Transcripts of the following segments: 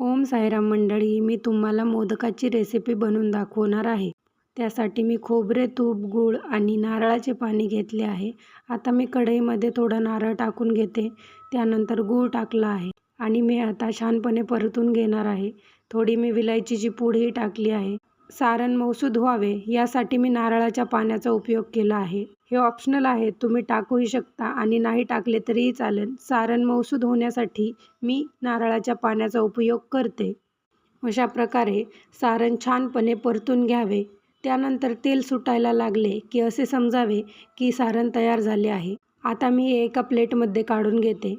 ओम साईराम मंडळी, मी तुम्हाला मोदकाची रेसिपी बनवून दाखवणार आहे. त्यासाठी मी खोबरे, तूप, गूळ आणि नारळाचे पाणी घेतले आहे. आता मी कढईमध्ये थोडा नारळ टाकून घेते. त्यानंतर गूळ टाकला आहे आणि मी आता छानपणे परतून घेणार आहे. थोडी मी विलायचीची पूडही टाकली आहे. सारण मऊसूद व्हावे यासाठी मी नारळाच्या पाण्याचा उपयोग केला आहे. हे ऑप्शनल आहे, तुम्ही टाकूही शकता आणि नाही टाकले तरीही चालेल. सारण मऊसूद होण्यासाठी मी नारळाच्या पाण्याचा उपयोग करते. अशा प्रकारे सारण छानपणे परतून घ्यावे. त्यानंतर तेल सुटायला लागले की असे समजावे की सारण तयार झाले आहे. आता मी हे एका प्लेटमध्ये काढून घेते.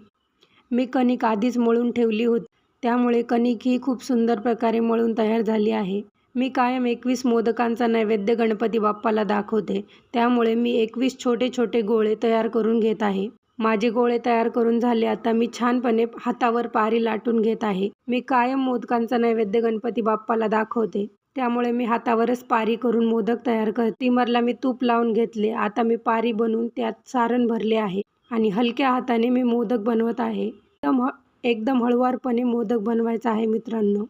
मी कणिक आधीच मळून ठेवली होती, त्यामुळे कणिक ही खूप सुंदर प्रकारे मळून तयार झाली आहे. मी कायम 21 मोदकांचा नैवेद्य गणपती बाप्पाला दाखवते, त्यामुळे मी 21 छोटे छोटे गोळे तयार करून घेत आहे. माझे गोळे तयार करून झाले. आता मी छानपणे हातावर पारी लाटून घेत आहे. मी कायम मोदकांचा नैवेद्य गणपती बाप्पाला दाखवते, त्यामुळे मी हातावरच पारी करून मोदक तयार करते. स्टीमरला मी तूप लावून घेतले. आता मी पारी बनवून त्यात सारण भरले आहे आणि हलक्या हाताने मी मोदक बनवत आहे. एकदम हळुवारपणे मोदक बनवायचा आहे मित्रांनो.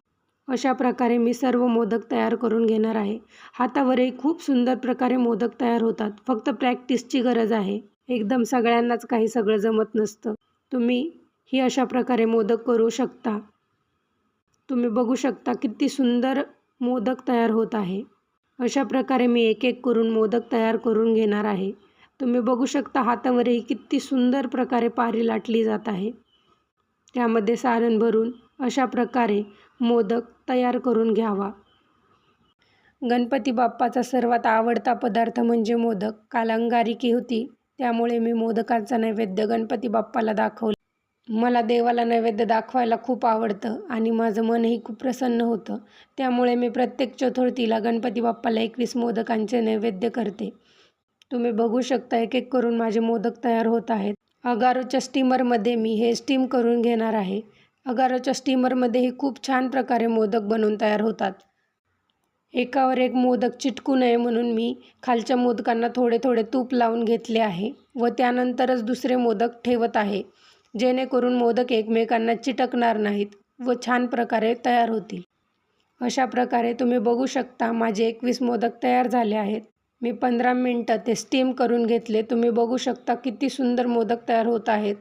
अशा प्रकारे मी सर्व मोदक तयार करून घेणार आहे. हातावरही खूप सुंदर प्रकारे मोदक तयार होतात. फक्त प्रॅक्टिसची गरज आहे. एकदम सगळ्यांनाच काही सगळं जमत नसतं. तुम्ही ही अशा प्रकारे मोदक करू शकता. तुम्ही बघू शकता किती सुंदर मोदक तयार होत आहे. अशा प्रकारे मी एक एक करून मोदक तयार करून घेणार आहे. तुम्ही बघू शकता हातावरही किती सुंदर प्रकारे पारी लाटली जात आहे. त्यामध्ये सारण भरून अशा प्रकारे मोदक तयार करून घ्यावा. गणपती बाप्पाचा सर्वात आवडता पदार्थ म्हणजे मोदक. काल अंगारकी होती, त्यामुळे मी मोदकांचा नैवेद्य गणपती बाप्पाला दाखवला. मला देवाला नैवेद्य दाखवायला खूप आवडतं आणि माझं मनही खूप प्रसन्न होतं. त्यामुळे मी प्रत्येक चतुर्थीला गणपती बाप्पाला 21 मोदकांचे नैवेद्य करते. तुम्ही बघू शकता एक एक करून माझे मोदक तयार होत आहेत. अगारोच्या स्टीमरमध्ये मी हे स्टीम करून घेणार आहे. अगारोच्या स्टीमरमध्येही खूप छान प्रकारे मोदक बनवून तयार होतात. एकावर एक मोदक चिटकू नये म्हणून मी खालच्या मोदकांना थोडे थोडे तूप लावून घेतले आहे व त्यानंतरच दुसरे मोदक ठेवत आहे, जेणेकरून मोदक एकमेकांना चिटकणार नाहीत व छान प्रकारे तयार होतील. अशा प्रकारे तुम्ही बघू शकता माझे 21 मोदक तयार झाले आहेत. मी 15 मिनटं ते स्टीम करून घेतले. तुम्ही बघू शकता किती सुंदर मोदक तयार होत आहेत.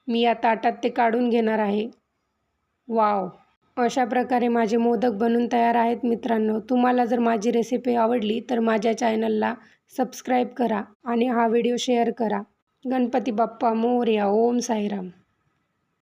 मी या ताटात ते काढून घेणार आहे. वाव! अशा प्रकारे माझे मोदक बनून तयार आहेत मित्रांनो. तुम्हाला जर माझी रेसिपी आवडली तर माझ्या चॅनलला सबस्क्राईब करा आणि हा व्हिडिओ शेअर करा. गणपती बाप्पा मोरया. ओम साईराम.